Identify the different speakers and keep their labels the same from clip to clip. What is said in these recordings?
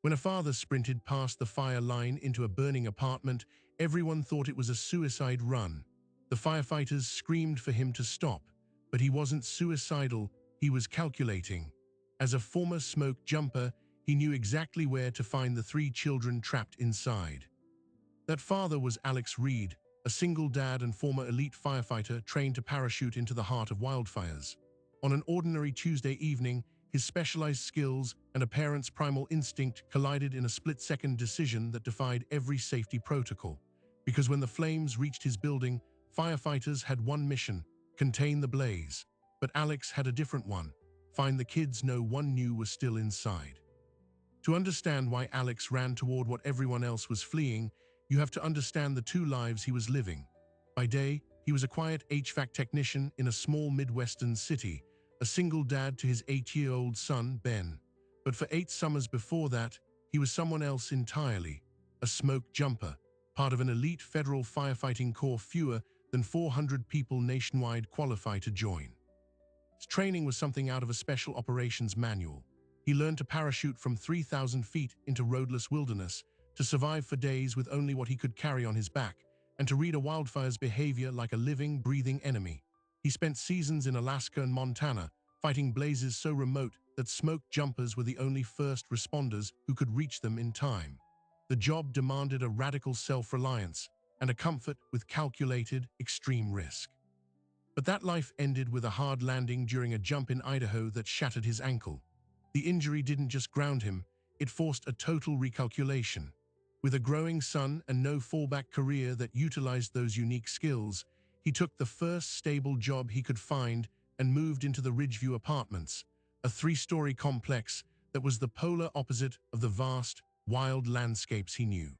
Speaker 1: When a father sprinted past the fire line into a burning apartment, everyone thought it was a suicide run. The firefighters screamed for him to stop, but he wasn't suicidal, he was calculating. As a former smoke jumper, he knew exactly where to find the 3 children trapped inside. That father was Alex Reed, a single dad and former elite firefighter trained to parachute into the heart of wildfires. On an ordinary Tuesday evening, his specialized skills and a parent's primal instinct collided in a split-second decision that defied every safety protocol. Because when the flames reached his building, firefighters had one mission: contain the blaze. But Alex had a different one: find the kids no one knew were still inside. To understand why Alex ran toward what everyone else was fleeing, you have to understand the 2 lives he was living. By day, he was a quiet HVAC technician in a small Midwestern city, a single dad to his 8-year-old son, Ben. But for 8 summers before that, he was someone else entirely: a smoke jumper, part of an elite federal firefighting corps fewer than 400 people nationwide qualify to join. His training was something out of a special operations manual. He learned to parachute from 3,000 feet into roadless wilderness, to survive for days with only what he could carry on his back, and to read a wildfire's behavior like a living, breathing enemy. He spent seasons in Alaska and Montana, fighting blazes so remote that smoke jumpers were the only first responders who could reach them in time. The job demanded a radical self-reliance and a comfort with calculated, extreme risk. But that life ended with a hard landing during a jump in Idaho that shattered his ankle. The injury didn't just ground him, it forced a total recalculation. With a growing son and no fallback career that utilized those unique skills, he took the first stable job he could find and moved into the Ridgeview Apartments, a 3-story complex that was the polar opposite of the vast, wild landscapes he knew.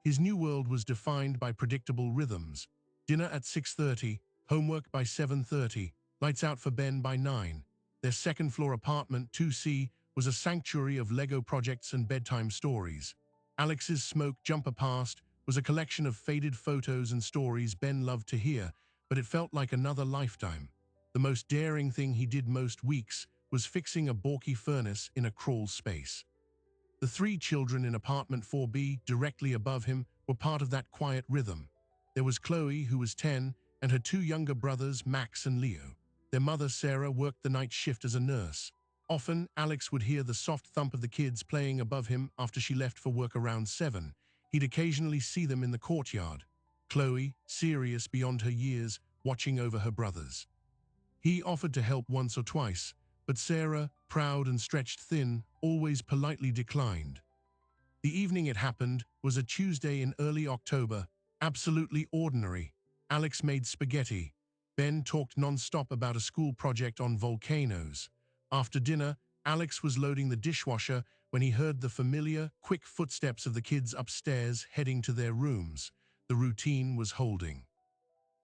Speaker 1: His new world was defined by predictable rhythms: dinner at 6:30, homework by 7:30, lights out for Ben by 9. Their second-floor apartment, 2C, was a sanctuary of Lego projects and bedtime stories. Alex's smoke jumper past was a collection of faded photos and stories Ben loved to hear, but it felt like another lifetime. The most daring thing he did most weeks was fixing a balky furnace in a crawl space. The 3 children in apartment 4B, directly above him, were part of that quiet rhythm. There was Chloe, who was 10, and her 2 younger brothers, Max and Leo. Their mother, Sarah, worked the night shift as a nurse. Often, Alex would hear the soft thump of the kids playing above him after she left for work around 7. He'd occasionally see them in the courtyard. Chloe, serious beyond her years, watching over her brothers. He offered to help once or twice, but Sarah, proud and stretched thin, always politely declined. The evening it happened was a Tuesday in early October, absolutely ordinary. Alex made spaghetti. Ben talked non-stop about a school project on volcanoes. After dinner, Alex was loading the dishwasher when he heard the familiar, quick footsteps of the kids upstairs heading to their rooms. The routine was holding.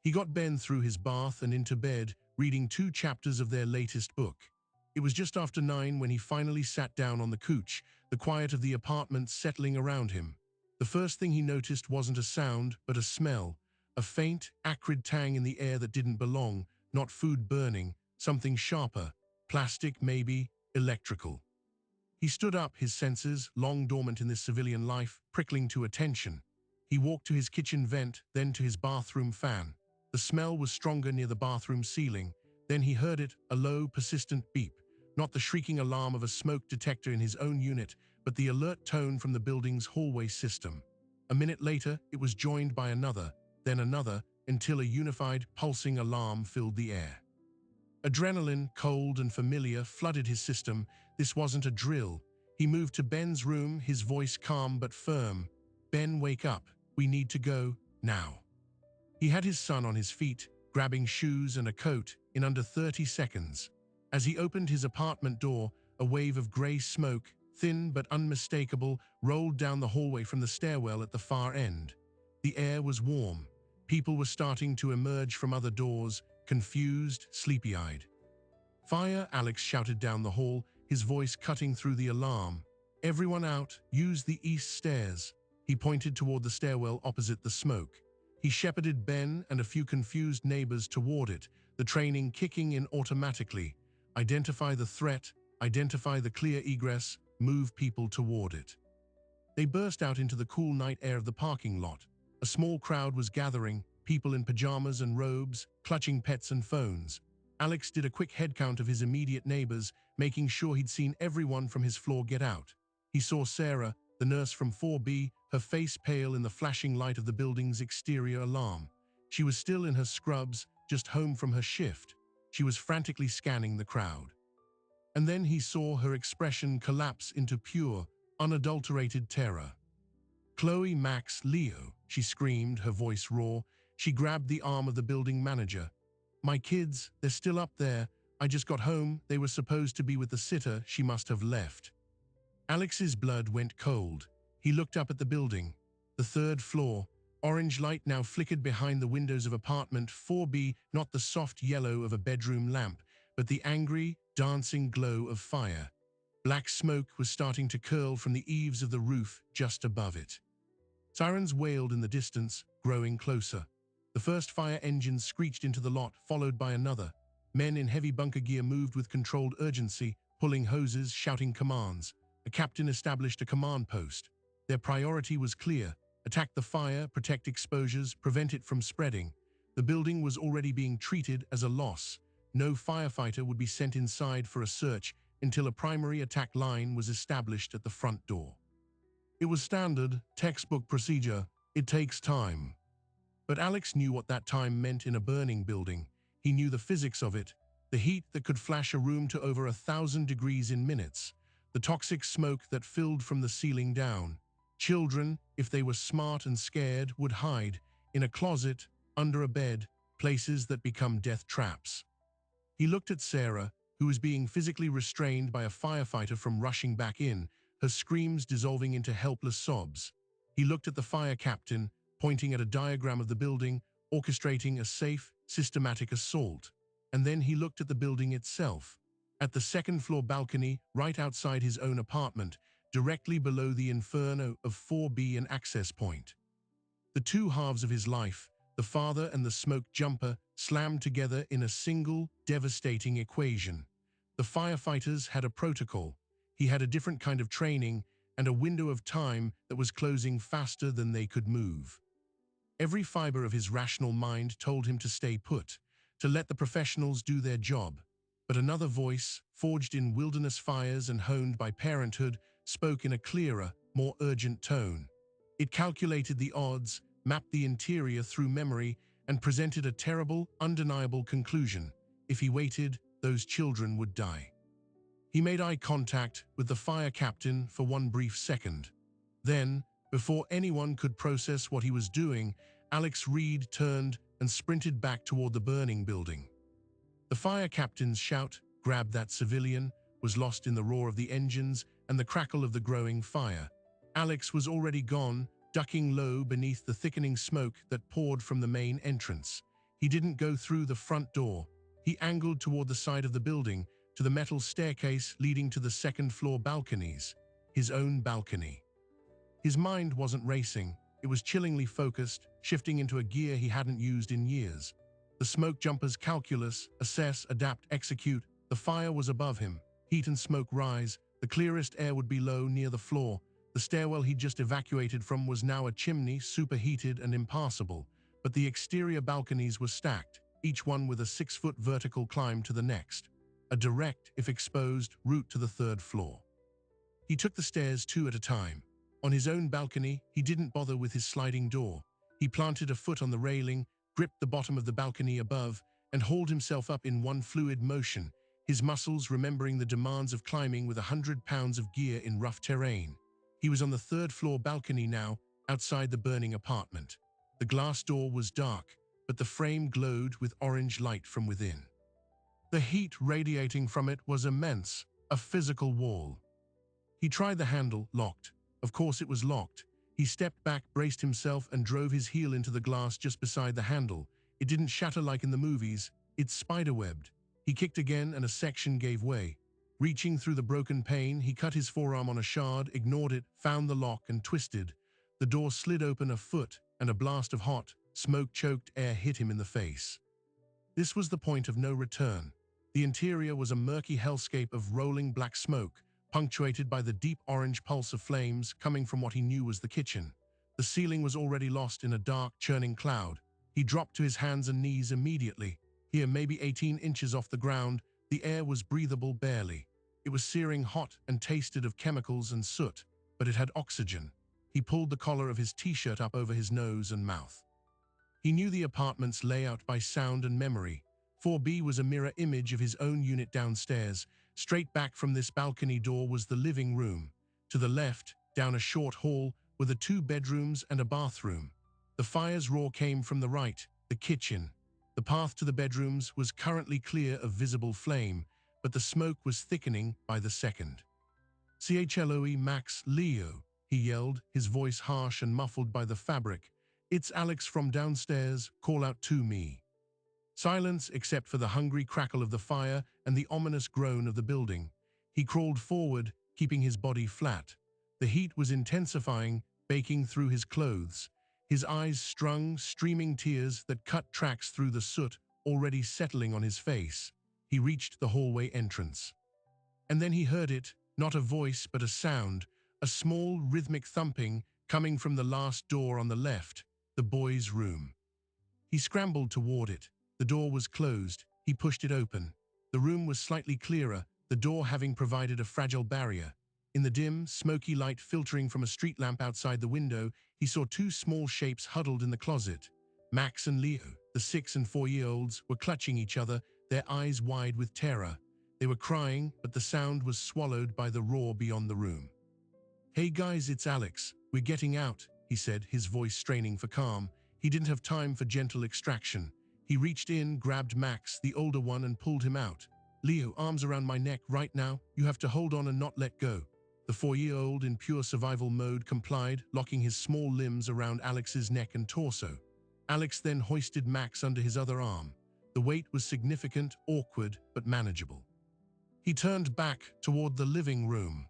Speaker 1: He got Ben through his bath and into bed, reading 2 chapters of their latest book. It was just after 9 when he finally sat down on the couch, the quiet of the apartment settling around him. The first thing he noticed wasn't a sound, but a smell. A faint, acrid tang in the air that didn't belong, not food burning, something sharper, plastic maybe, electrical. He stood up, his senses, long dormant in this civilian life, prickling to attention. He walked to his kitchen vent, then to his bathroom fan. The smell was stronger near the bathroom ceiling. Then he heard it, a low, persistent beep, not the shrieking alarm of a smoke detector in his own unit, but the alert tone from the building's hallway system. A minute later, it was joined by another, then another, until a unified, pulsing alarm filled the air. Adrenaline, cold and familiar, flooded his system. This wasn't a drill. He moved to Ben's room, his voice calm but firm. "Ben, wake up. We need to go, now." He had his son on his feet, grabbing shoes and a coat, in under 30 seconds. As he opened his apartment door, a wave of gray smoke, thin but unmistakable, rolled down the hallway from the stairwell at the far end. The air was warm. People were starting to emerge from other doors, confused, sleepy-eyed. "Fire!" Alex shouted down the hall, his voice cutting through the alarm. "Everyone out, use the east stairs." He pointed toward the stairwell opposite the smoke. He shepherded Ben and a few confused neighbors toward it, the training kicking in automatically. Identify the threat, identify the clear egress, move people toward it. They burst out into the cool night air of the parking lot. A small crowd was gathering, people in pajamas and robes, clutching pets and phones. Alex did a quick head count of his immediate neighbors, making sure he'd seen everyone from his floor get out. He saw Sarah, the nurse from 4B, her face pale in the flashing light of the building's exterior alarm. She was still in her scrubs, just home from her shift. She was frantically scanning the crowd. And then he saw her expression collapse into pure, unadulterated terror. "Chloe, Max, Leo," she screamed, her voice raw. She grabbed the arm of the building manager. "My kids, they're still up there. I just got home. They were supposed to be with the sitter. She must have left." Alex's blood went cold. He looked up at the building. The third floor. Orange light now flickered behind the windows of apartment 4B, not the soft yellow of a bedroom lamp, but the angry, dancing glow of fire. Black smoke was starting to curl from the eaves of the roof just above it. Sirens wailed in the distance, growing closer. The first fire engine screeched into the lot, followed by another. Men in heavy bunker gear moved with controlled urgency, pulling hoses, shouting commands. A captain established a command post. Their priority was clear: attack the fire, protect exposures, prevent it from spreading. The building was already being treated as a loss. No firefighter would be sent inside for a search until a primary attack line was established at the front door. It was standard, textbook procedure. It takes time. But Alex knew what that time meant in a burning building. He knew the physics of it, the heat that could flash a room to over 1,000 degrees in minutes, the toxic smoke that filled from the ceiling down. Children, if they were smart and scared, would hide in a closet, under a bed, places that become death traps. He looked at Sarah, who was being physically restrained by a firefighter from rushing back in, her screams dissolving into helpless sobs. He looked at the fire captain, pointing at a diagram of the building, orchestrating a safe, systematic assault. And then he looked at the building itself. At the second-floor balcony, right outside his own apartment, directly below the inferno of 4B and access point. The two halves of his life, the father and the smoke jumper, slammed together in a single, devastating equation. The firefighters had a protocol. He had a different kind of training and a window of time that was closing faster than they could move. Every fiber of his rational mind told him to stay put, to let the professionals do their job. But another voice, forged in wilderness fires and honed by parenthood, spoke in a clearer, more urgent tone. It calculated the odds, mapped the interior through memory, and presented a terrible, undeniable conclusion. If he waited, those children would die. He made eye contact with the fire captain for one brief second. Then, before anyone could process what he was doing, Alex Reed turned and sprinted back toward the burning building. The fire captain's shout, "Grab that civilian," was lost in the roar of the engines and the crackle of the growing fire. Alex was already gone, ducking low beneath the thickening smoke that poured from the main entrance. He didn't go through the front door. He angled toward the side of the building, to the metal staircase leading to the second-floor balconies. His own balcony. His mind wasn't racing. It was chillingly focused, shifting into a gear he hadn't used in years. The smoke jumper's calculus: assess, adapt, execute. The fire was above him. Heat and smoke rise. The clearest air would be low, near the floor. The stairwell he'd just evacuated from was now a chimney, superheated and impassable. But the exterior balconies were stacked, each one with a 6-foot vertical climb to the next. A direct, if exposed, route to the third floor. He took the stairs 2 at a time. On his own balcony, he didn't bother with his sliding door. He planted a foot on the railing, gripped the bottom of the balcony above, and hauled himself up in one fluid motion, his muscles remembering the demands of climbing with 100 pounds of gear in rough terrain. He was on the third-floor balcony now, outside the burning apartment. The glass door was dark, but the frame glowed with orange light from within. The heat radiating from it was immense, a physical wall. He tried the handle, locked. Of course it was locked. He stepped back, braced himself, and drove his heel into the glass just beside the handle. It didn't shatter like in the movies, it spiderwebbed. He kicked again and a section gave way. Reaching through the broken pane, he cut his forearm on a shard, ignored it, found the lock, and twisted. The door slid open a foot, and a blast of hot, smoke-choked air hit him in the face. This was the point of no return. The interior was a murky hellscape of rolling black smoke, punctuated by the deep orange pulse of flames coming from what he knew was the kitchen. The ceiling was already lost in a dark, churning cloud. He dropped to his hands and knees immediately. Here, maybe 18 inches off the ground, the air was breathable barely. It was searing hot and tasted of chemicals and soot, but it had oxygen. He pulled the collar of his t-shirt up over his nose and mouth. He knew the apartment's layout by sound and memory. 4B was a mirror image of his own unit downstairs. Straight back from this balcony door was the living room. To the left, down a short hall, were the 2 bedrooms and a bathroom. The fire's roar came from the right, the kitchen. The path to the bedrooms was currently clear of visible flame, but the smoke was thickening by the second. "CHLOE Max Leo," he yelled, his voice harsh and muffled by the fabric. "It's Alex from downstairs, call out to me." Silence except for the hungry crackle of the fire and the ominous groan of the building. He crawled forward, keeping his body flat. The heat was intensifying, baking through his clothes. His eyes strung, streaming tears that cut tracks through the soot already settling on his face. He reached the hallway entrance. And then he heard it, not a voice but a sound, a small rhythmic thumping coming from the last door on the left, the boys' room. He scrambled toward it. The door was closed. He pushed it open. The room was slightly clearer, the door having provided a fragile barrier. In the dim, smoky light filtering from a street lamp outside the window, he saw 2 small shapes huddled in the closet. Max and Leo, the 6- and 4-year-olds, were clutching each other, their eyes wide with terror. They were crying, but the sound was swallowed by the roar beyond the room. "Hey guys, it's Alex. We're getting out," he said, his voice straining for calm. He didn't have time for gentle extraction. He reached in, grabbed Max, the older one, and pulled him out. "Leo, arms around my neck right now. You have to hold on and not let go." The 4-year-old, in pure survival mode, complied, locking his small limbs around Alex's neck and torso. Alex then hoisted Max under his other arm. The weight was significant, awkward, but manageable. He turned back toward the living room.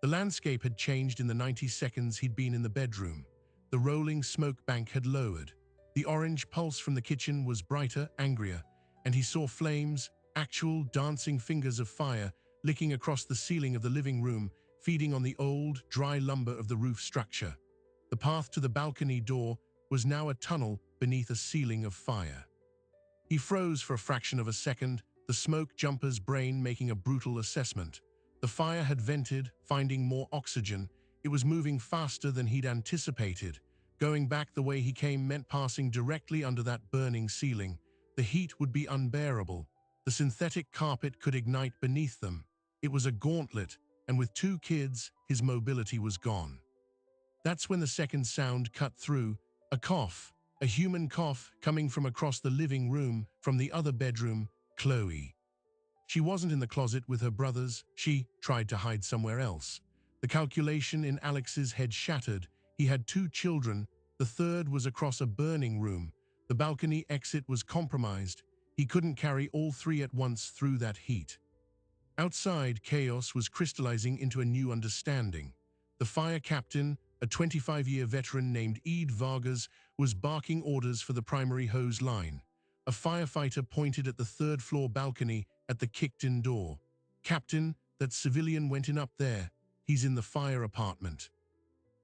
Speaker 1: The landscape had changed in the 90 seconds he'd been in the bedroom. The rolling smoke bank had lowered. The orange pulse from the kitchen was brighter, angrier, and he saw flames, actual dancing fingers of fire, licking across the ceiling of the living room, feeding on the old, dry lumber of the roof structure. The path to the balcony door was now a tunnel beneath a ceiling of fire. He froze for a fraction of a second, the smoke jumper's brain making a brutal assessment. The fire had vented, finding more oxygen. It was moving faster than he'd anticipated. Going back the way he came meant passing directly under that burning ceiling. The heat would be unbearable. The synthetic carpet could ignite beneath them. It was a gauntlet, and with 2 kids, his mobility was gone. That's when the second sound cut through, a cough, a human cough coming from across the living room, from the other bedroom, Chloe. She wasn't in the closet with her brothers. She tried to hide somewhere else. The calculation in Alex's head shattered. He had 2 children. The third was across a burning room. The balcony exit was compromised. He couldn't carry all 3 at once through that heat. Outside, chaos was crystallizing into a new understanding. The fire captain, a 25-year veteran named Ed Vargas, was barking orders for the primary hose line. A firefighter pointed at the 3rd-floor balcony at the kicked-in door. "Captain, that civilian went in up there. He's in the fire apartment."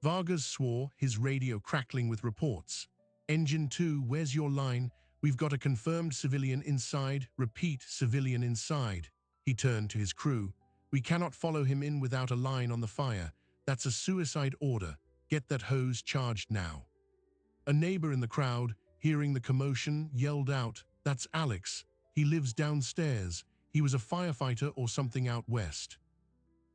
Speaker 1: Vargas swore, his radio crackling with reports. "Engine 2, where's your line? We've got a confirmed civilian inside. Repeat, civilian inside." He turned to his crew. "We cannot follow him in without a line on the fire. That's a suicide order. Get that hose charged now." A neighbor in the crowd, hearing the commotion, yelled out, "That's Alex. He lives downstairs. He was a firefighter or something out west."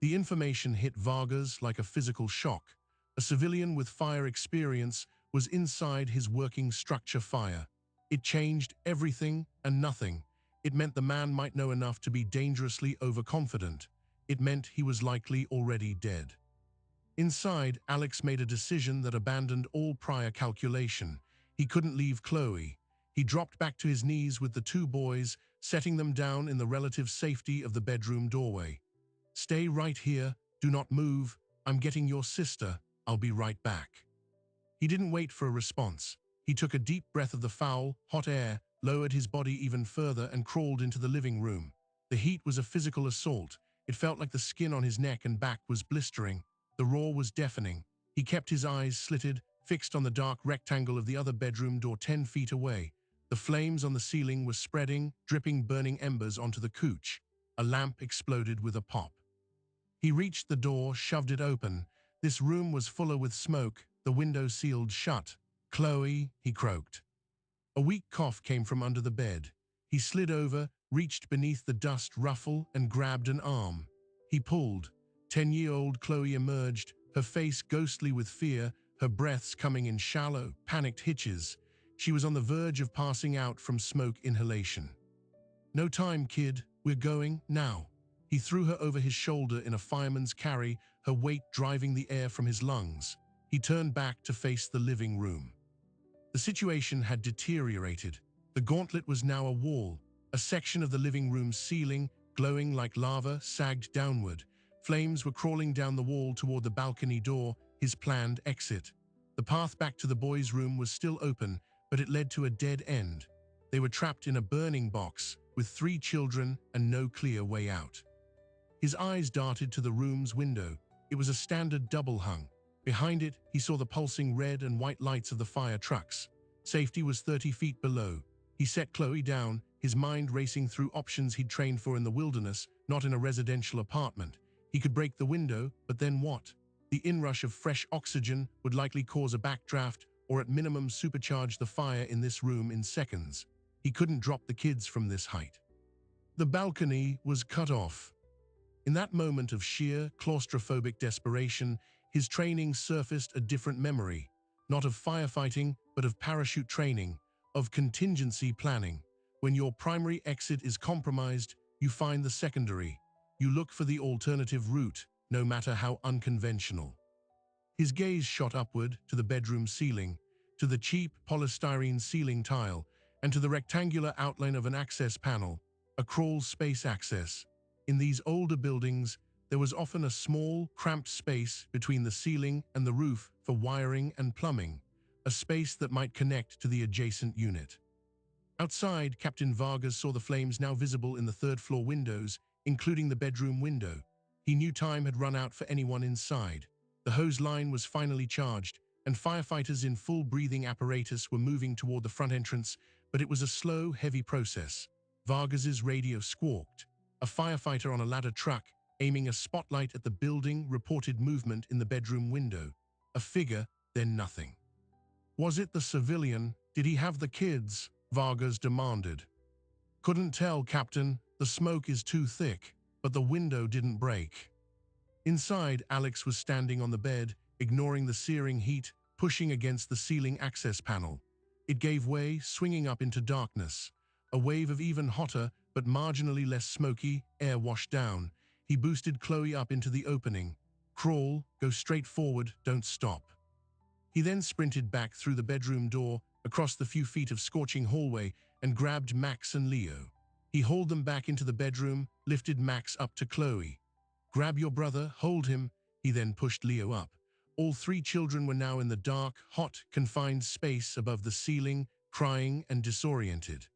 Speaker 1: The information hit Vargas like a physical shock. A civilian with fire experience was inside his working structure fire. It changed everything and nothing. It meant the man might know enough to be dangerously overconfident. It meant he was likely already dead. Inside, Alex made a decision that abandoned all prior calculation. He couldn't leave Chloe. He dropped back to his knees with the 2 boys, setting them down in the relative safety of the bedroom doorway. "Stay right here. Do not move. I'm getting your sister. I'll be right back." He didn't wait for a response. He took a deep breath of the foul, hot air, lowered his body even further, and crawled into the living room. The heat was a physical assault. It felt like the skin on his neck and back was blistering. The roar was deafening. He kept his eyes slitted, fixed on the dark rectangle of the other bedroom door 10 feet away. The flames on the ceiling were spreading, dripping burning embers onto the couch. A lamp exploded with a pop. He reached the door, shoved it open. This room was fuller with smoke, the window sealed shut. "Chloe," he croaked. A weak cough came from under the bed. He slid over, reached beneath the dust ruffle, and grabbed an arm. He pulled. 10-year-old Chloe emerged, her face ghostly with fear, her breaths coming in shallow, panicked hitches. She was on the verge of passing out from smoke inhalation. "No time, kid. We're going now." He threw her over his shoulder in a fireman's carry, her weight driving the air from his lungs. He turned back to face the living room. The situation had deteriorated. The gauntlet was now a wall. A section of the living room's ceiling, glowing like lava, sagged downward. Flames were crawling down the wall toward the balcony door, his planned exit. The path back to the boys' room was still open, but it led to a dead end. They were trapped in a burning box, with 3 children and no clear way out. His eyes darted to the room's window. It was a standard double hung. Behind it, he saw the pulsing red and white lights of the fire trucks. Safety was 30 feet below. He set Chloe down, his mind racing through options he'd trained for in the wilderness, not in a residential apartment. He could break the window, but then what? The inrush of fresh oxygen would likely cause a backdraft, or at minimum supercharge the fire in this room in seconds. He couldn't drop the kids from this height. The balcony was cut off. In that moment of sheer, claustrophobic desperation, his training surfaced a different memory, not of firefighting, but of parachute training, of contingency planning. When your primary exit is compromised, you find the secondary. You look for the alternative route, no matter how unconventional. His gaze shot upward to the bedroom ceiling, to the cheap polystyrene ceiling tile, and to the rectangular outline of an access panel, a crawl space access. In these older buildings, there was often a small, cramped space between the ceiling and the roof for wiring and plumbing, a space that might connect to the adjacent unit. Outside, Captain Vargas saw the flames now visible in the third-floor windows, including the bedroom window. He knew time had run out for anyone inside. The hose line was finally charged, and firefighters in full breathing apparatus were moving toward the front entrance, but it was a slow, heavy process. Vargas's radio squawked. A firefighter on a ladder truck, aiming a spotlight at the building, reported movement in the bedroom window. A figure, then nothing. Was it the civilian? Did he have the kids? Vargas demanded. "Couldn't tell, Captain. The smoke is too thick, but the window didn't break." Inside, Alex was standing on the bed, ignoring the searing heat, pushing against the ceiling access panel. It gave way, swinging up into darkness. A wave of even hotter, but marginally less smoky, air washed down. He boosted Chloe up into the opening. "Crawl, go straight forward, don't stop." He then sprinted back through the bedroom door, across the few feet of scorching hallway, and grabbed Max and Leo. He hauled them back into the bedroom, lifted Max up to Chloe. "Grab your brother, hold him." He then pushed Leo up. All 3 children were now in the dark, hot, confined space above the ceiling, crying and disoriented.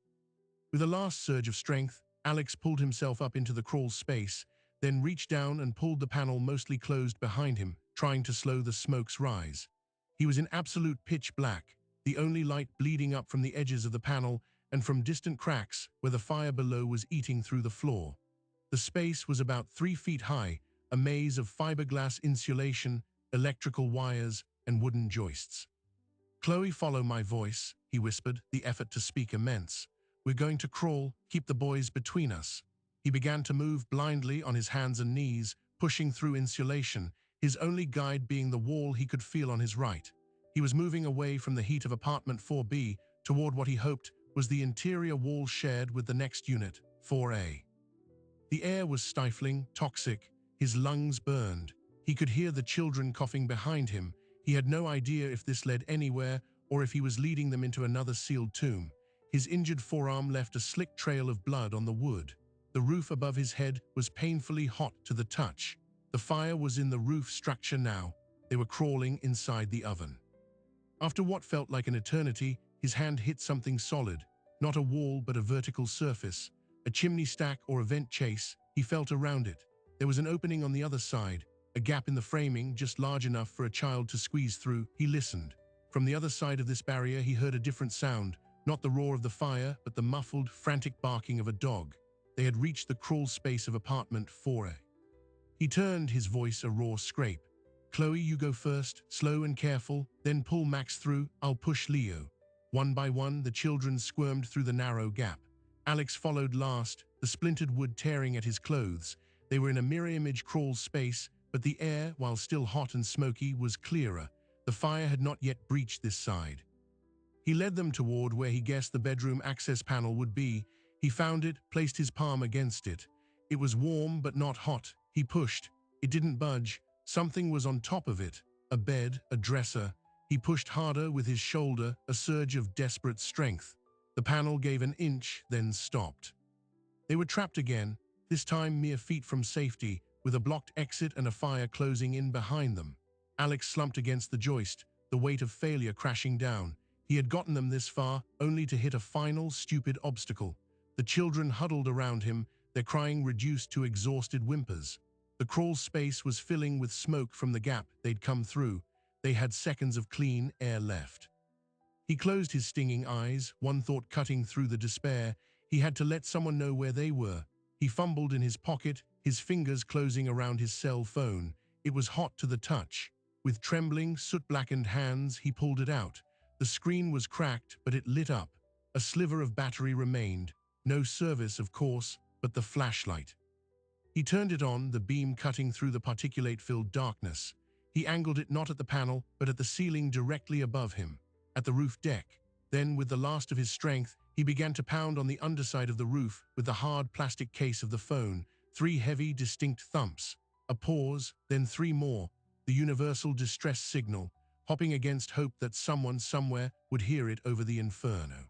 Speaker 1: With a last surge of strength, Alex pulled himself up into the crawl space, then reached down and pulled the panel mostly closed behind him, trying to slow the smoke's rise. He was in absolute pitch black, the only light bleeding up from the edges of the panel and from distant cracks where the fire below was eating through the floor. The space was about 3 feet high, a maze of fiberglass insulation, electrical wires, and wooden joists. "Chloe, follow my voice," he whispered, the effort to speak immense. "We're going to crawl, keep the boys between us." He began to move blindly on his hands and knees, pushing through insulation, his only guide being the wall he could feel on his right. He was moving away from the heat of apartment 4B toward what he hoped was the interior wall shared with the next unit, 4A. The air was stifling, toxic, his lungs burned. He could hear the children coughing behind him. He had no idea if this led anywhere or if he was leading them into another sealed tomb. His injured forearm left a slick trail of blood on the wood. The roof above his head was painfully hot to the touch. The fire was in the roof structure now. They were crawling inside the oven. After what felt like an eternity, his hand hit something solid, not a wall but a vertical surface, a chimney stack or a vent chase. He felt around it. There was an opening on the other side, a gap in the framing just large enough for a child to squeeze through. He listened. From the other side of this barrier, he heard a different sound, not the roar of the fire, but the muffled, frantic barking of a dog. They had reached the crawl space of apartment 4A. He turned, his voice a raw scrape. "Chloe, you go first, slow and careful, then pull Max through, I'll push Leo." One by one, the children squirmed through the narrow gap. Alex followed last, the splintered wood tearing at his clothes. They were in a mirror-image crawl space, but the air, while still hot and smoky, was clearer. The fire had not yet breached this side. He led them toward where he guessed the bedroom access panel would be. He found it, placed his palm against it. It was warm but not hot. He pushed. It didn't budge. Something was on top of it. A bed, a dresser. He pushed harder with his shoulder, a surge of desperate strength. The panel gave an inch, then stopped. They were trapped again, this time mere feet from safety, with a blocked exit and a fire closing in behind them. Alex slumped against the joist, the weight of failure crashing down. He had gotten them this far, only to hit a final, stupid obstacle. The children huddled around him, their crying reduced to exhausted whimpers. The crawl space was filling with smoke from the gap they'd come through. They had seconds of clean air left. He closed his stinging eyes, one thought cutting through the despair. He had to let someone know where they were. He fumbled in his pocket, his fingers closing around his cell phone. It was hot to the touch. With trembling, soot-blackened hands, he pulled it out. The screen was cracked, but it lit up. A sliver of battery remained. No service, of course, but the flashlight. He turned it on, the beam cutting through the particulate-filled darkness. He angled it not at the panel, but at the ceiling directly above him, at the roof deck. Then, with the last of his strength, he began to pound on the underside of the roof with the hard plastic case of the phone. 3 heavy, distinct thumps. A pause, then 3 more. The universal distress signal, hopping against hope that someone somewhere would hear it over the inferno.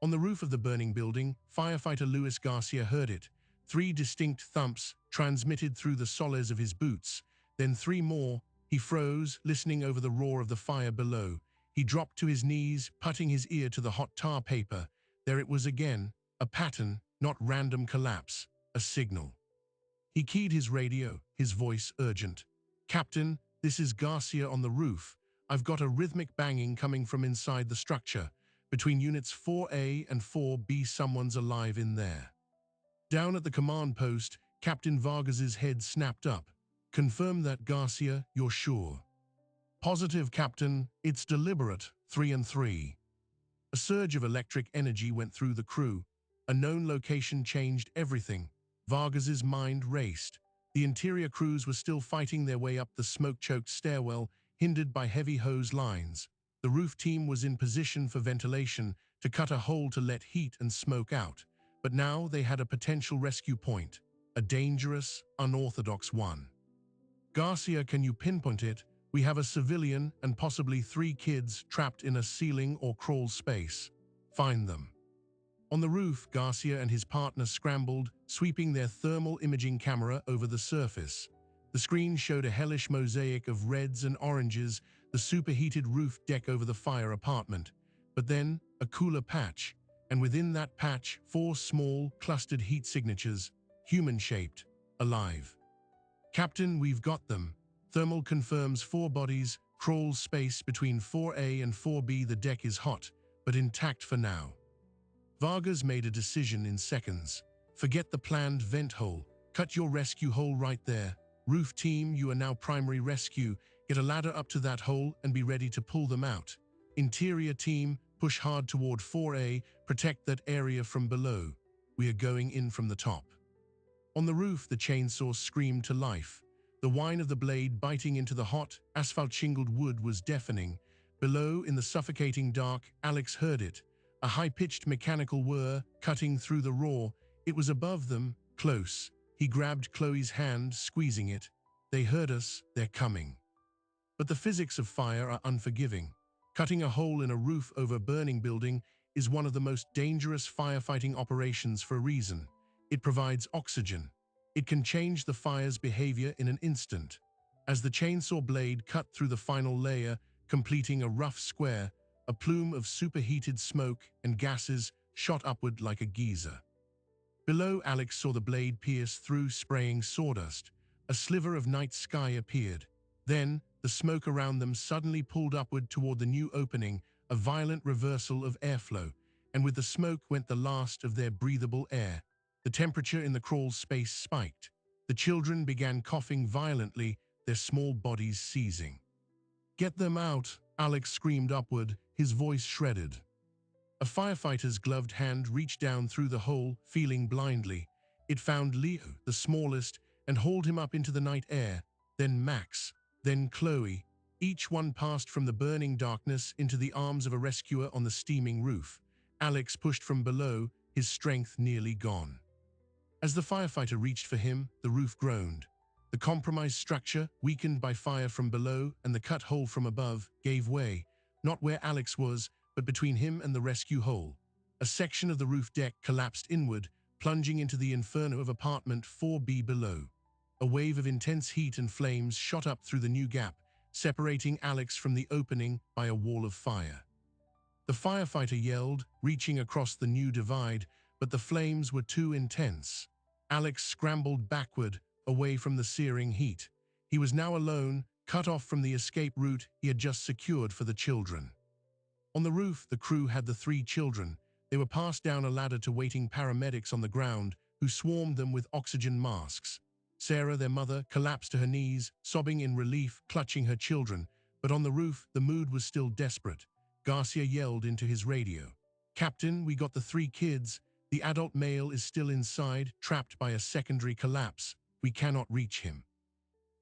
Speaker 1: On the roof of the burning building, firefighter Luis Garcia heard it. 3 distinct thumps transmitted through the soles of his boots. Then 3 more. He froze, listening over the roar of the fire below. He dropped to his knees, putting his ear to the hot tar paper. There it was again, a pattern, not random collapse, a signal. He keyed his radio, his voice urgent. "Captain, this is Garcia on the roof. I've got a rhythmic banging coming from inside the structure. Between units 4A and 4B, someone's alive in there." Down at the command post, Captain Vargas's head snapped up. "Confirm that, Garcia, you're sure?" "Positive, Captain. It's deliberate. 3 and 3. A surge of electric energy went through the crew. A known location changed everything. Vargas's mind raced. The interior crews were still fighting their way up the smoke-choked stairwell, hindered by heavy hose lines. The roof team was in position for ventilation, to cut a hole to let heat and smoke out. But now they had a potential rescue point, a dangerous, unorthodox one. "Garcia, can you pinpoint it? We have a civilian and possibly 3 kids trapped in a ceiling or crawl space. Find them." On the roof, Garcia and his partner scrambled, sweeping their thermal imaging camera over the surface. The screen showed a hellish mosaic of reds and oranges, the superheated roof deck over the fire apartment. But then, a cooler patch, and within that patch, 4 small, clustered heat signatures, human-shaped, alive. "Captain, we've got them. Thermal confirms 4 bodies, crawl space between 4A and 4B. The deck is hot, but intact for now." Vargas made a decision in seconds. "Forget the planned vent hole. Cut your rescue hole right there. Roof team, you are now primary rescue. Get a ladder up to that hole and be ready to pull them out. Interior team, push hard toward 4A, protect that area from below. We are going in from the top." On the roof, the chainsaw screamed to life. The whine of the blade biting into the hot, asphalt-shingled wood was deafening. Below, in the suffocating dark, Alex heard it. A high-pitched mechanical whir, cutting through the roar. It was above them, close. He grabbed Chloe's hand, squeezing it. "They heard us, they're coming." But the physics of fire are unforgiving. Cutting a hole in a roof over a burning building is one of the most dangerous firefighting operations for a reason. It provides oxygen. It can change the fire's behavior in an instant. As the chainsaw blade cut through the final layer, completing a rough square, a plume of superheated smoke and gases shot upward like a geyser. Below, Alex saw the blade pierce through, spraying sawdust. A sliver of night sky appeared. Then, the smoke around them suddenly pulled upward toward the new opening, a violent reversal of airflow, and with the smoke went the last of their breathable air. The temperature in the crawl space spiked. The children began coughing violently, their small bodies seizing. "Get them out!" Alex screamed upward, his voice shredded. A firefighter's gloved hand reached down through the hole, feeling blindly. It found Leo, the smallest, and hauled him up into the night air. Then Max, then Chloe. Each one passed from the burning darkness into the arms of a rescuer on the steaming roof. Alex pushed from below, his strength nearly gone. As the firefighter reached for him, the roof groaned. The compromised structure, weakened by fire from below and the cut hole from above, gave way, not where Alex was, but between him and the rescue hole. A section of the roof deck collapsed inward, plunging into the inferno of apartment 4B below. A wave of intense heat and flames shot up through the new gap, separating Alex from the opening by a wall of fire. The firefighter yelled, reaching across the new divide, but the flames were too intense. Alex scrambled backward, away from the searing heat. He was now alone, cut off from the escape route he had just secured for the children. On the roof, the crew had the 3 children. They were passed down a ladder to waiting paramedics on the ground, who swarmed them with oxygen masks. Sarah, their mother, collapsed to her knees, sobbing in relief, clutching her children. But on the roof, the mood was still desperate. Garcia yelled into his radio. "Captain, we got the 3 kids. The adult male is still inside, trapped by a secondary collapse. We cannot reach him."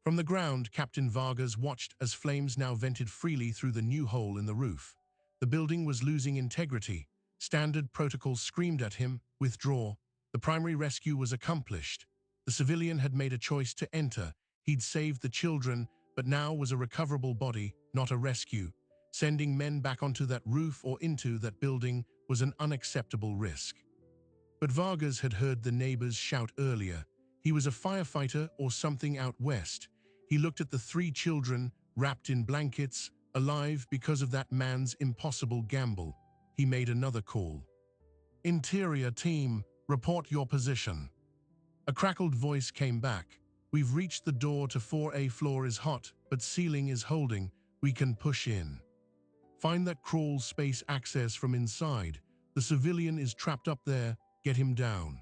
Speaker 1: From the ground, Captain Vargas watched as flames now vented freely through the new hole in the roof. The building was losing integrity. Standard protocols screamed at him, "Withdraw." The primary rescue was accomplished. The civilian had made a choice to enter. He'd saved the children, but now was a recoverable body, not a rescue. Sending men back onto that roof or into that building was an unacceptable risk. But Vargas had heard the neighbors shout earlier. He was a firefighter or something out west. He looked at the 3 children, wrapped in blankets, alive because of that man's impossible gamble. He made another call. "Interior team, report your position." A crackled voice came back. "We've reached the door to 4A. Floor is hot, but ceiling is holding. We can push in. Find that crawl space access from inside. The civilian is trapped up there. Get him down."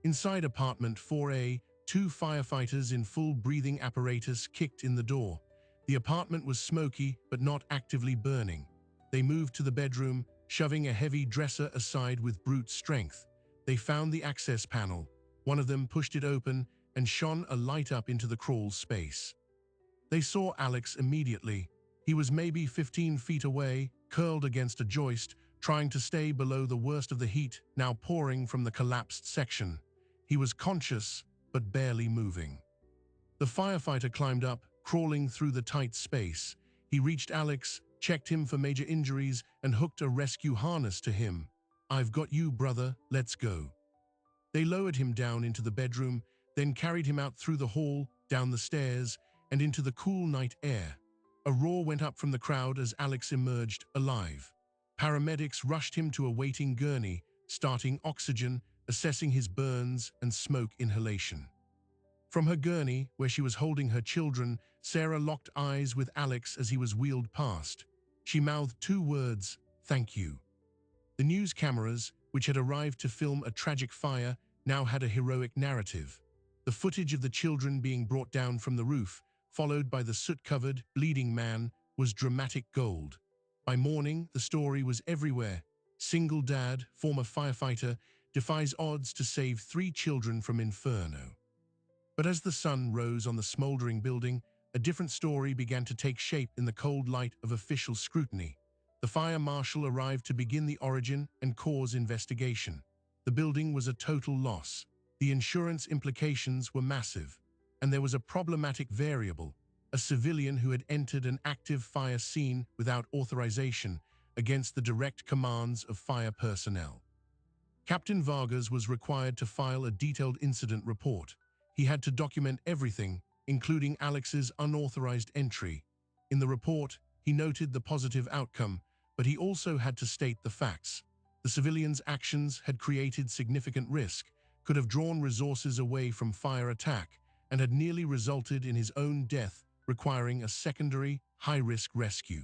Speaker 1: Inside apartment 4A, 2 firefighters in full breathing apparatus kicked in the door. The apartment was smoky, but not actively burning. They moved to the bedroom, shoving a heavy dresser aside with brute strength. They found the access panel. One of them pushed it open and shone a light up into the crawl space. They saw Alex immediately. He was maybe 15 feet away, curled against a joist, trying to stay below the worst of the heat now pouring from the collapsed section. He was conscious, but barely moving. The firefighter climbed up, crawling through the tight space. He reached Alex, checked him for major injuries, and hooked a rescue harness to him. "I've got you, brother. Let's go." They lowered him down into the bedroom, then carried him out through the hall, down the stairs, and into the cool night air. A roar went up from the crowd as Alex emerged, alive. Paramedics rushed him to a waiting gurney, starting oxygen, assessing his burns and smoke inhalation. From her gurney, where she was holding her children, Sarah locked eyes with Alex as he was wheeled past. She mouthed 2 words, "Thank you." The news cameras, which had arrived to film a tragic fire, now had a heroic narrative. The footage of the children being brought down from the roof, followed by the soot-covered, bleeding man, was dramatic gold. By morning, the story was everywhere. Single dad, former firefighter, defies odds to save 3 children from inferno. But as the sun rose on the smoldering building, a different story began to take shape in the cold light of official scrutiny. The fire marshal arrived to begin the origin and cause investigation. The building was a total loss. The insurance implications were massive. And there was a problematic variable, a civilian who had entered an active fire scene without authorization against the direct commands of fire personnel. Captain Vargas was required to file a detailed incident report. He had to document everything, including Alex's unauthorized entry. In the report, he noted the positive outcome, but he also had to state the facts. The civilian's actions had created significant risk, could have drawn resources away from fire attack and had nearly resulted in his own death, requiring a secondary, high-risk rescue.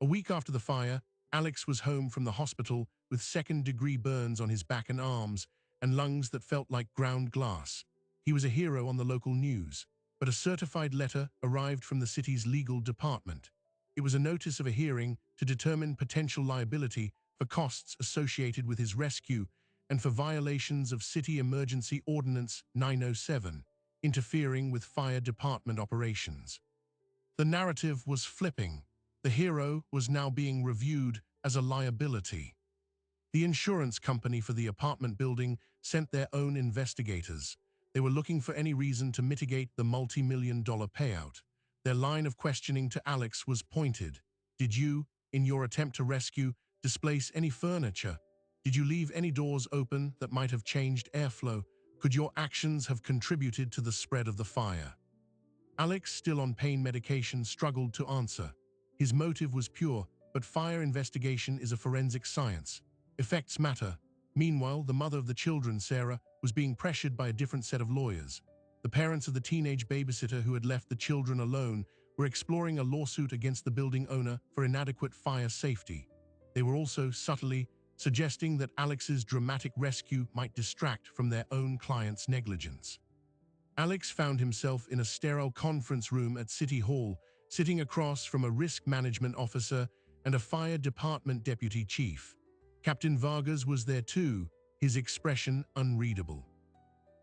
Speaker 1: A week after the fire, Alex was home from the hospital with second-degree burns on his back and arms and lungs that felt like ground glass. He was a hero on the local news, but a certified letter arrived from the city's legal department. It was a notice of a hearing to determine potential liability for costs associated with his rescue and for violations of City Emergency Ordinance 907, interfering with fire department operations. The narrative was flipping. The hero was now being reviewed as a liability. The insurance company for the apartment building sent their own investigators. They were looking for any reason to mitigate the multi-million-dollar payout. Their line of questioning to Alex was pointed. Did you, in your attempt to rescue, displace any furniture? Did you leave any doors open that might have changed airflow? Could your actions have contributed to the spread of the fire? Alex, still on pain medication, struggled to answer. His motive was pure, but fire investigation is a forensic science. Effects matter. Meanwhile, the mother of the children, Sarah, was being pressured by a different set of lawyers. The parents of the teenage babysitter who had left the children alone were exploring a lawsuit against the building owner for inadequate fire safety. They were also subtly suggesting that Alex's dramatic rescue might distract from their own client's negligence. Alex found himself in a sterile conference room at City Hall, sitting across from a risk management officer and a fire department deputy chief. Captain Vargas was there too, his expression unreadable.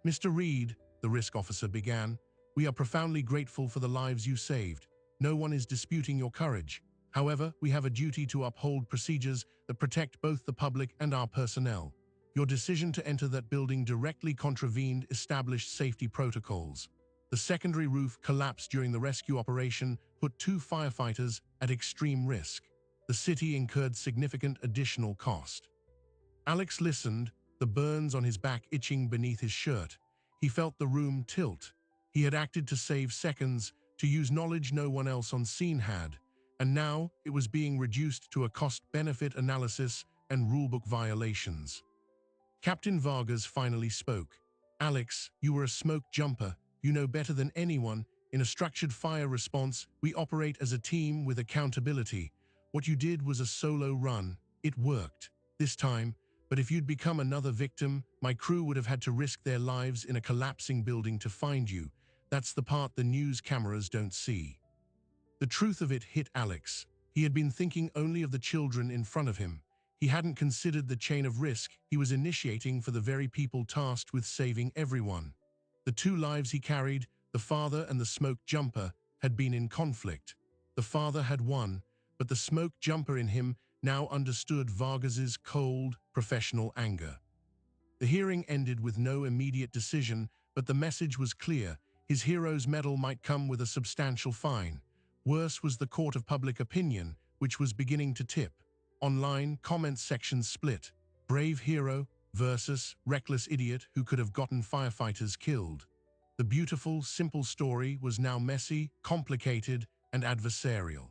Speaker 1: "Mr. Reed," the risk officer began, "we are profoundly grateful for the lives you saved. No one is disputing your courage. However, we have a duty to uphold procedures that protect both the public and our personnel. Your decision to enter that building directly contravened established safety protocols. The secondary roof collapsed during the rescue operation, put 2 firefighters at extreme risk. The city incurred significant additional cost." Alex listened, the burns on his back itching beneath his shirt. He felt the room tilt. He had acted to save seconds, to use knowledge no one else on scene had, and now it was being reduced to a cost-benefit analysis and rulebook violations. Captain Vargas finally spoke. "Alex, you were a smoke jumper. You know better than anyone. In a structured fire response, we operate as a team with accountability. What you did was a solo run. It worked. This time. But if you'd become another victim, my crew would have had to risk their lives in a collapsing building to find you. That's the part the news cameras don't see." The truth of it hit Alex. He had been thinking only of the children in front of him. He hadn't considered the chain of risk he was initiating for the very people tasked with saving everyone. The 2 lives he carried, the father and the smoke jumper, had been in conflict. The father had won, but the smoke jumper in him now understood Vargas's cold, professional anger. The hearing ended with no immediate decision, but the message was clear. His hero's medal might come with a substantial fine. Worse was the court of public opinion, which was beginning to tip. Online, comment sections split. Brave hero versus reckless idiot who could have gotten firefighters killed. The beautiful, simple story was now messy, complicated, and adversarial.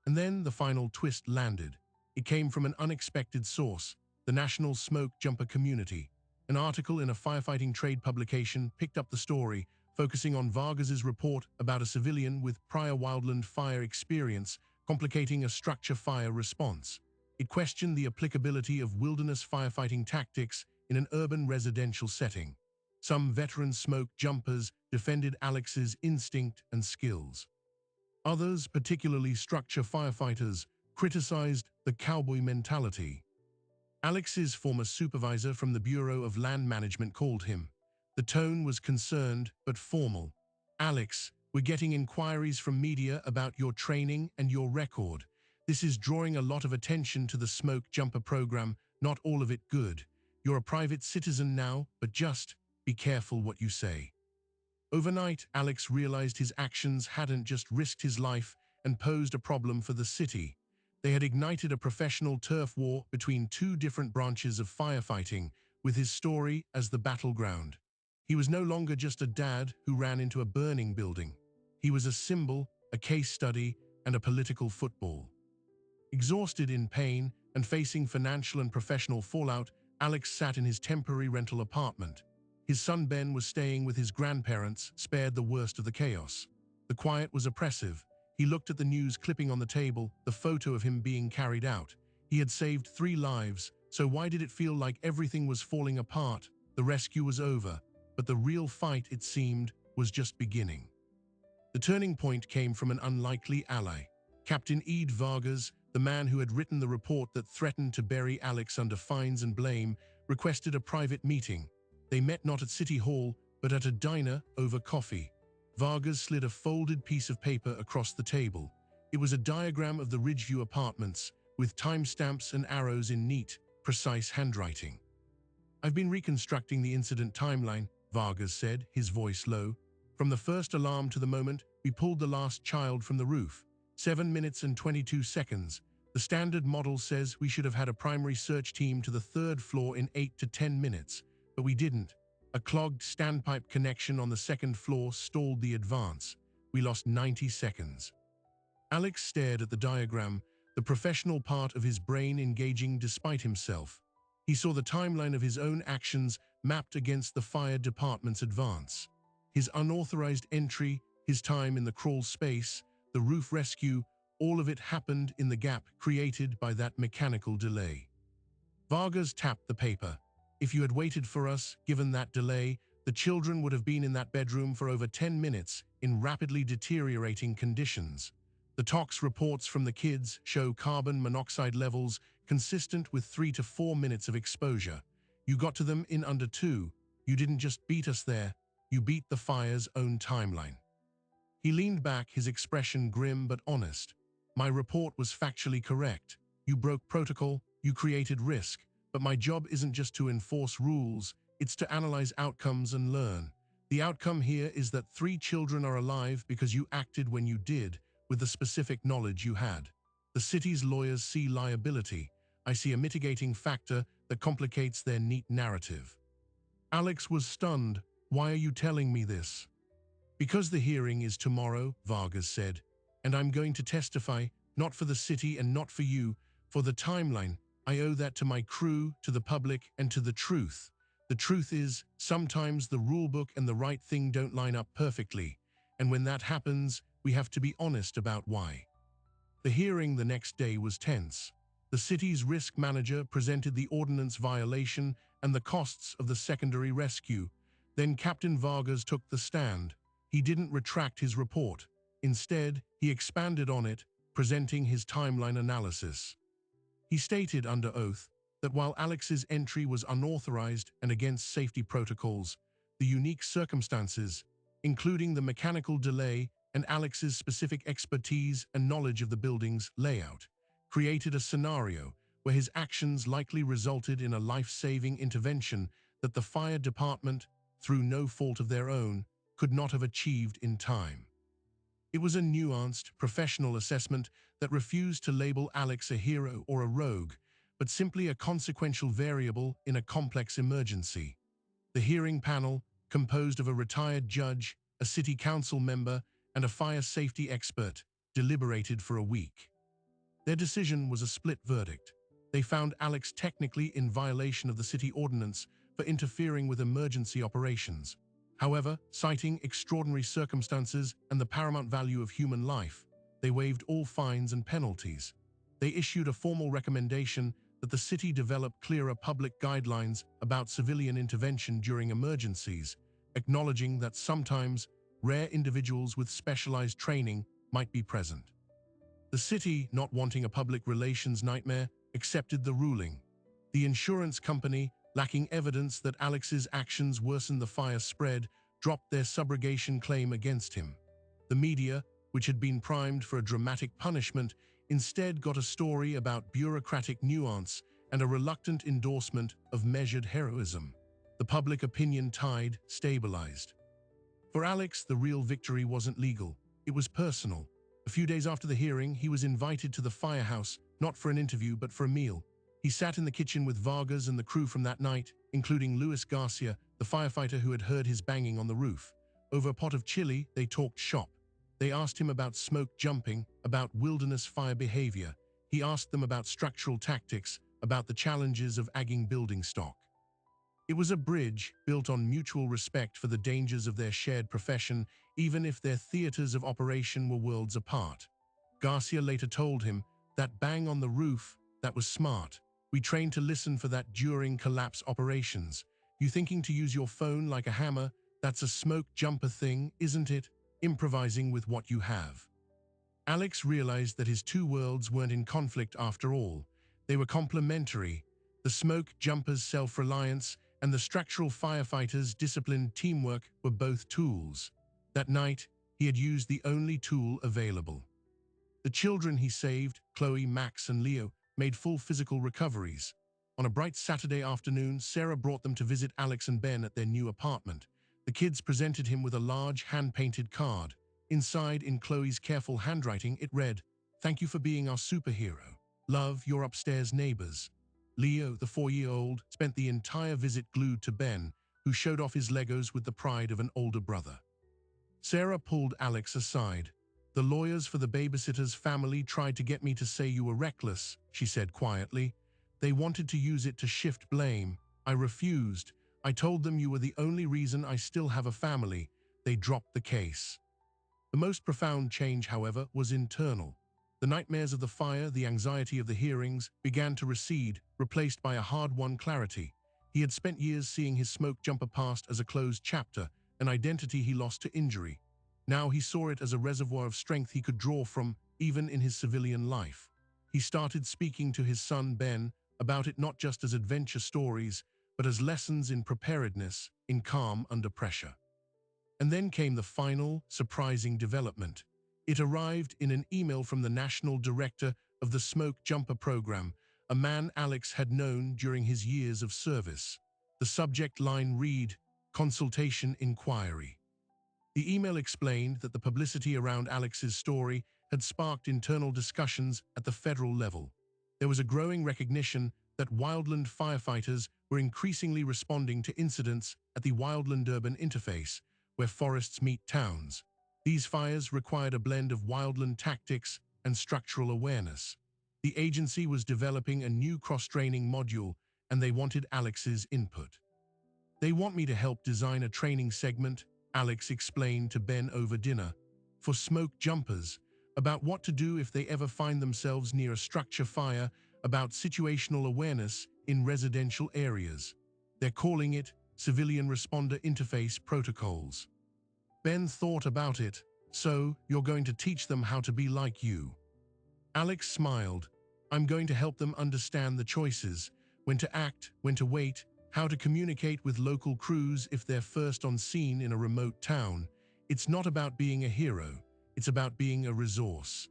Speaker 1: And then the final twist landed. It came from an unexpected source, the national smoke jumper community. An article in a firefighting trade publication picked up the story, focusing on Vargas's report about a civilian with prior wildland fire experience complicating a structure fire response. It questioned the applicability of wilderness firefighting tactics in an urban residential setting. Some veteran smoke jumpers defended Alex's instinct and skills. Others, particularly structure firefighters, criticized the cowboy mentality. Alex's former supervisor from the Bureau of Land Management called him. The tone was concerned but formal. "Alex, we're getting inquiries from media about your training and your record. This is drawing a lot of attention to the smoke jumper program, not all of it good. You're a private citizen now, but just be careful what you say." Overnight, Alex realized his actions hadn't just risked his life and posed a problem for the city. They had ignited a professional turf war between 2 different branches of firefighting, with his story as the battleground. He was no longer just a dad who ran into a burning building. He was a symbol, a case study, and a political football. Exhausted in pain and facing financial and professional fallout, Alex sat in his temporary rental apartment. His son Ben was staying with his grandparents, spared the worst of the chaos. The quiet was oppressive. He looked at the news clipping on the table, the photo of him being carried out. He had saved 3 lives, so why did it feel like everything was falling apart? The rescue was over, but the real fight, it seemed, was just beginning. The turning point came from an unlikely ally. Captain Ed Vargas, the man who had written the report that threatened to bury Alex under fines and blame, requested a private meeting. They met not at City Hall, but at a diner over coffee. Vargas slid a folded piece of paper across the table. It was a diagram of the Ridgeview apartments, with timestamps and arrows in neat, precise handwriting. "I've been reconstructing the incident timeline," Vargas said, his voice low. "From the first alarm to the moment we pulled the last child from the roof. 7 minutes and 22 seconds. The standard model says we should have had a primary search team to the 3rd floor in 8 to 10 minutes, but we didn't. A clogged standpipe connection on the 2nd floor stalled the advance. We lost 90 seconds. Alex stared at the diagram, the professional part of his brain engaging despite himself. He saw the timeline of his own actions mapped against the fire department's advance. His unauthorized entry, his time in the crawl space, the roof rescue, all of it happened in the gap created by that mechanical delay. Vargas tapped the paper. "If you had waited for us, given that delay, the children would have been in that bedroom for over 10 minutes in rapidly deteriorating conditions. The tox reports from the kids show carbon monoxide levels consistent with 3 to 4 minutes of exposure. You got to them in under 2. You didn't just beat us there, you beat the fire's own timeline." He leaned back, his expression grim but honest. "My report was factually correct. You broke protocol, you created risk, but my job isn't just to enforce rules, it's to analyze outcomes and learn. The outcome here is that 3 children are alive because you acted when you did, with the specific knowledge you had. The city's lawyers see liability. I see a mitigating factor that complicates their neat narrative." Alex was stunned. "Why are you telling me this?" "Because the hearing is tomorrow," Vargas said, "and I'm going to testify, not for the city and not for you, for the timeline. I owe that to my crew, to the public, and to the truth. The truth is, sometimes the rulebook and the right thing don't line up perfectly, and when that happens, we have to be honest about why." The hearing the next day was tense. The city's risk manager presented the ordinance violation and the costs of the secondary rescue. Then Captain Vargas took the stand. He didn't retract his report. Instead, he expanded on it, presenting his timeline analysis. He stated under oath that while Alex's entry was unauthorized and against safety protocols, the unique circumstances, including the mechanical delay and Alex's specific expertise and knowledge of the building's layout, created a scenario where his actions likely resulted in a life-saving intervention that the fire department, through no fault of their own, could not have achieved in time. It was a nuanced, professional assessment that refused to label Alex a hero or a rogue, but simply a consequential variable in a complex emergency. The hearing panel, composed of a retired judge, a city council member, and a fire safety expert, deliberated for a week. Their decision was a split verdict. They found Alex technically in violation of the city ordinance for interfering with emergency operations. However, citing extraordinary circumstances and the paramount value of human life, they waived all fines and penalties. They issued a formal recommendation that the city develop clearer public guidelines about civilian intervention during emergencies, acknowledging that sometimes rare individuals with specialized training might be present. The city, not wanting a public relations nightmare, accepted the ruling. The insurance company, lacking evidence that Alex's actions worsened the fire spread, dropped their subrogation claim against him. The media, which had been primed for a dramatic punishment, instead got a story about bureaucratic nuance and a reluctant endorsement of measured heroism. The public opinion tide stabilized. For Alex, the real victory wasn't legal, it was personal. A few days after the hearing, he was invited to the firehouse, not for an interview but for a meal. He sat in the kitchen with Vargas and the crew from that night, including Luis Garcia, the firefighter who had heard his banging on the roof. Over a pot of chili, they talked shop. They asked him about smoke jumping, about wilderness fire behavior. He asked them about structural tactics, about the challenges of agging building stock. It was a bridge built on mutual respect for the dangers of their shared profession, even if their theaters of operation were worlds apart. Garcia later told him, "That bang on the roof, that was smart. We trained to listen for that during collapse operations. You thinking to use your phone like a hammer? That's a smoke jumper thing, isn't it? Improvising with what you have." Alex realized that his two worlds weren't in conflict after all. They were complementary. The smoke jumper's self-reliance and the structural firefighter's disciplined teamwork were both tools. That night, he had used the only tool available. The children he saved, Chloe, Max, and Leo, made full physical recoveries. On a bright Saturday afternoon, Sarah brought them to visit Alex and Ben at their new apartment. The kids presented him with a large hand-painted card. Inside, in Chloe's careful handwriting, it read, "Thank you for being our superhero. Love, your upstairs neighbors." Leo, the 4-year-old, spent the entire visit glued to Ben, who showed off his Legos with the pride of an older brother. Sarah pulled Alex aside. "The lawyers for the babysitter's family tried to get me to say you were reckless," she said quietly. "They wanted to use it to shift blame. I refused. I told them you were the only reason I still have a family. They dropped the case." The most profound change, however, was internal. The nightmares of the fire, the anxiety of the hearings, began to recede, replaced by a hard-won clarity. He had spent years seeing his smoke jumper past as a closed chapter, an identity he lost to injury. Now he saw it as a reservoir of strength he could draw from, even in his civilian life. He started speaking to his son Ben about it not just as adventure stories, but as lessons in preparedness, in calm under pressure. And then came the final, surprising development. It arrived in an email from the national director of the Smoke Jumper program, a man Alex had known during his years of service. The subject line read, "Consultation Inquiry." The email explained that the publicity around Alex's story had sparked internal discussions at the federal level. There was a growing recognition that wildland firefighters were increasingly responding to incidents at the wildland-urban interface, where forests meet towns. These fires required a blend of wildland tactics and structural awareness. The agency was developing a new cross-training module, and they wanted Alex's input. "They want me to help design a training segment," Alex explained to Ben over dinner, "for smoke jumpers, about what to do if they ever find themselves near a structure fire, about situational awareness in residential areas. They're calling it Civilian Responder Interface Protocols." Ben thought about it. "So, you're going to teach them how to be like you?" Alex smiled. "I'm going to help them understand the choices, when to act, when to wait, how to communicate with local crews if they're first on scene in a remote town. It's not about being a hero, it's about being a resource."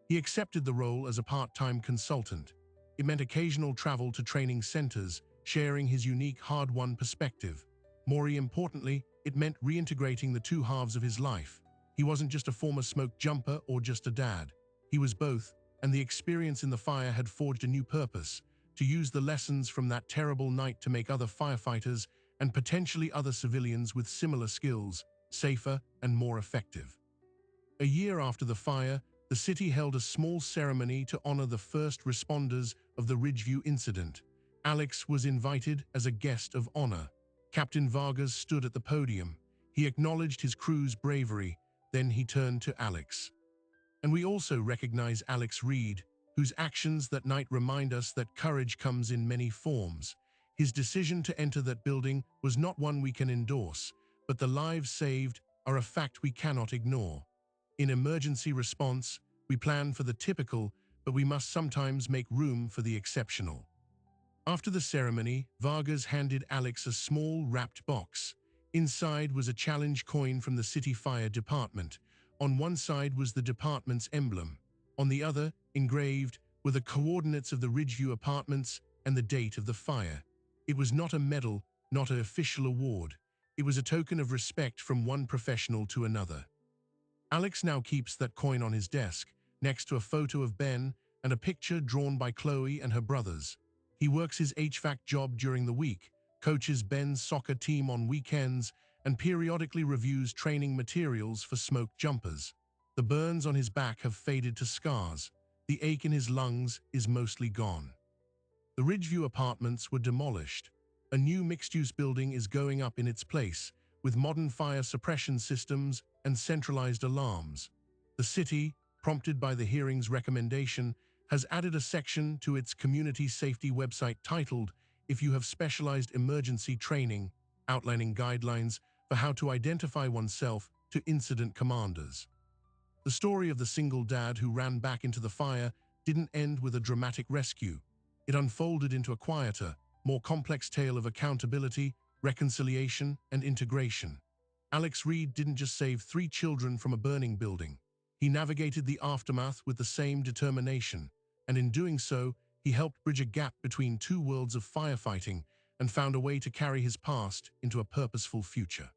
Speaker 1: He accepted the role as a part-time consultant. It meant occasional travel to training centers, sharing his unique hard-won perspective. More importantly, it meant reintegrating the two halves of his life. He wasn't just a former smoke jumper or just a dad. He was both, and the experience in the fire had forged a new purpose: to use the lessons from that terrible night to make other firefighters and potentially other civilians with similar skills safer and more effective. A year after the fire, the city held a small ceremony to honor the first responders of the Ridgeview incident. Alex was invited as a guest of honor. Captain Vargas stood at the podium. He acknowledged his crew's bravery, then he turned to Alex. "And we also recognize Alex Reed, whose actions that night remind us that courage comes in many forms. His decision to enter that building was not one we can endorse, but the lives saved are a fact we cannot ignore. In emergency response, we plan for the typical, but we must sometimes make room for the exceptional." After the ceremony, Vargas handed Alex a small wrapped box. Inside was a challenge coin from the city fire department. On one side was the department's emblem. On the other, engraved, were the coordinates of the Ridgeview apartments and the date of the fire. It was not a medal, not an official award. It was a token of respect from one professional to another. Alex now keeps that coin on his desk, next to a photo of Ben and a picture drawn by Chloe and her brothers. He works his HVAC job during the week, coaches Ben's soccer team on weekends, and periodically reviews training materials for smoke jumpers. The burns on his back have faded to scars. The ache in his lungs is mostly gone. The Ridgeview apartments were demolished. A new mixed-use building is going up in its place, with modern fire suppression systems and centralized alarms. The city, prompted by the hearing's recommendation, has added a section to its community safety website titled, "If you have specialized emergency training," outlining guidelines for how to identify oneself to incident commanders. The story of the single dad who ran back into the fire didn't end with a dramatic rescue. It unfolded into a quieter, more complex tale of accountability, reconciliation, and integration. Alex Reed didn't just save 3 children from a burning building. He navigated the aftermath with the same determination, and in doing so, he helped bridge a gap between 2 worlds of firefighting and found a way to carry his past into a purposeful future.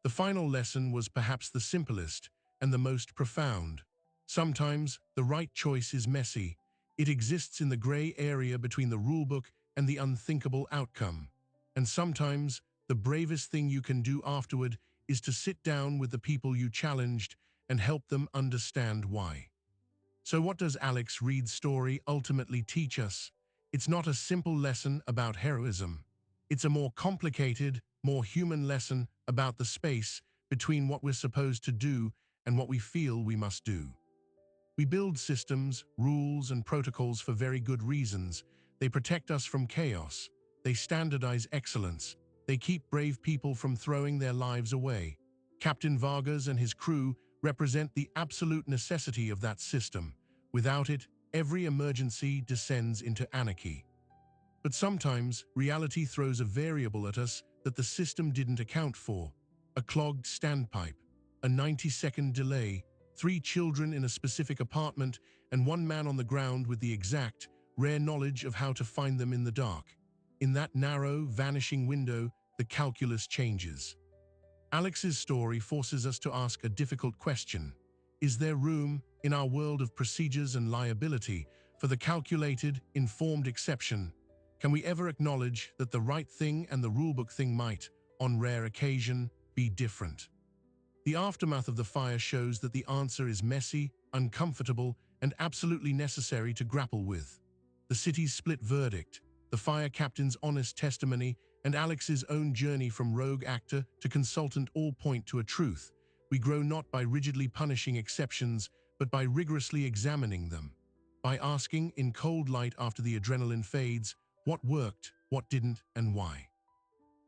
Speaker 1: The final lesson was perhaps the simplest and the most profound. Sometimes, the right choice is messy. It exists in the gray area between the rulebook and the unthinkable outcome. And sometimes, the bravest thing you can do afterward is to sit down with the people you challenged and help them understand why. So what does Alex Reed's story ultimately teach us? It's not a simple lesson about heroism. It's a more complicated, more human lesson about the space between what we're supposed to do and what we feel we must do. We build systems, rules, and protocols for very good reasons. They protect us from chaos. They standardize excellence. They keep brave people from throwing their lives away. Captain Vargas and his crew represent the absolute necessity of that system. Without it, every emergency descends into anarchy. But sometimes, reality throws a variable at us that the system didn't account for. A clogged standpipe, a 90-second delay, 3 children in a specific apartment, and 1 man on the ground with the exact, rare knowledge of how to find them in the dark. In that narrow, vanishing window, the calculus changes. Alex's story forces us to ask a difficult question. Is there room, in our world of procedures and liability, for the calculated, informed exception? Can we ever acknowledge that the right thing and the rulebook thing might, on rare occasion, be different? The aftermath of the fire shows that the answer is messy, uncomfortable, and absolutely necessary to grapple with. The city's split verdict, the fire captain's honest testimony, and Alex's own journey from rogue actor to consultant all point to a truth. We grow not by rigidly punishing exceptions, but by rigorously examining them. By asking, in cold light after the adrenaline fades, what worked, what didn't, and why.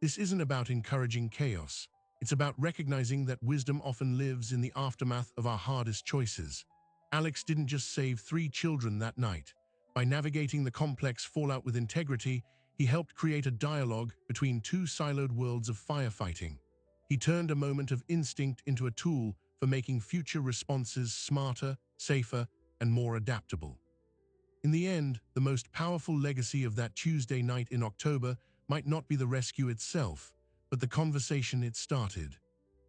Speaker 1: This isn't about encouraging chaos. It's about recognizing that wisdom often lives in the aftermath of our hardest choices. Alex didn't just save 3 children that night. By navigating the complex fallout with integrity, he helped create a dialogue between 2 siloed worlds of firefighting. He turned a moment of instinct into a tool for making future responses smarter, safer, and more adaptable. In the end, the most powerful legacy of that Tuesday night in October might not be the rescue itself, but the conversation it started.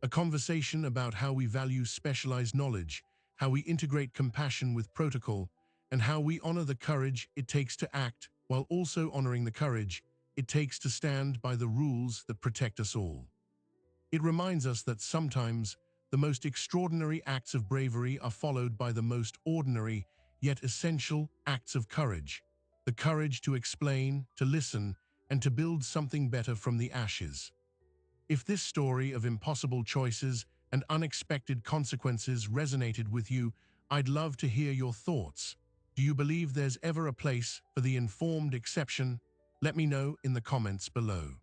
Speaker 1: A conversation about how we value specialized knowledge, how we integrate compassion with protocol, and how we honor the courage it takes to act while also honoring the courage it takes to stand by the rules that protect us all. It reminds us that sometimes the most extraordinary acts of bravery are followed by the most ordinary, yet essential, acts of courage. The courage to explain, to listen, and to build something better from the ashes. If this story of impossible choices and unexpected consequences resonated with you, I'd love to hear your thoughts. Do you believe there's ever a place for the informed exception? Let me know in the comments below.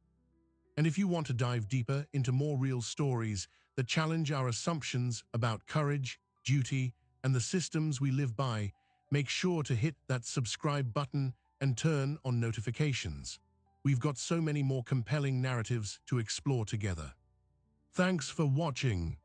Speaker 1: And if you want to dive deeper into more real stories that challenge our assumptions about courage, duty, and the systems we live by, make sure to hit that subscribe button and turn on notifications. We've got so many more compelling narratives to explore together. Thanks for watching.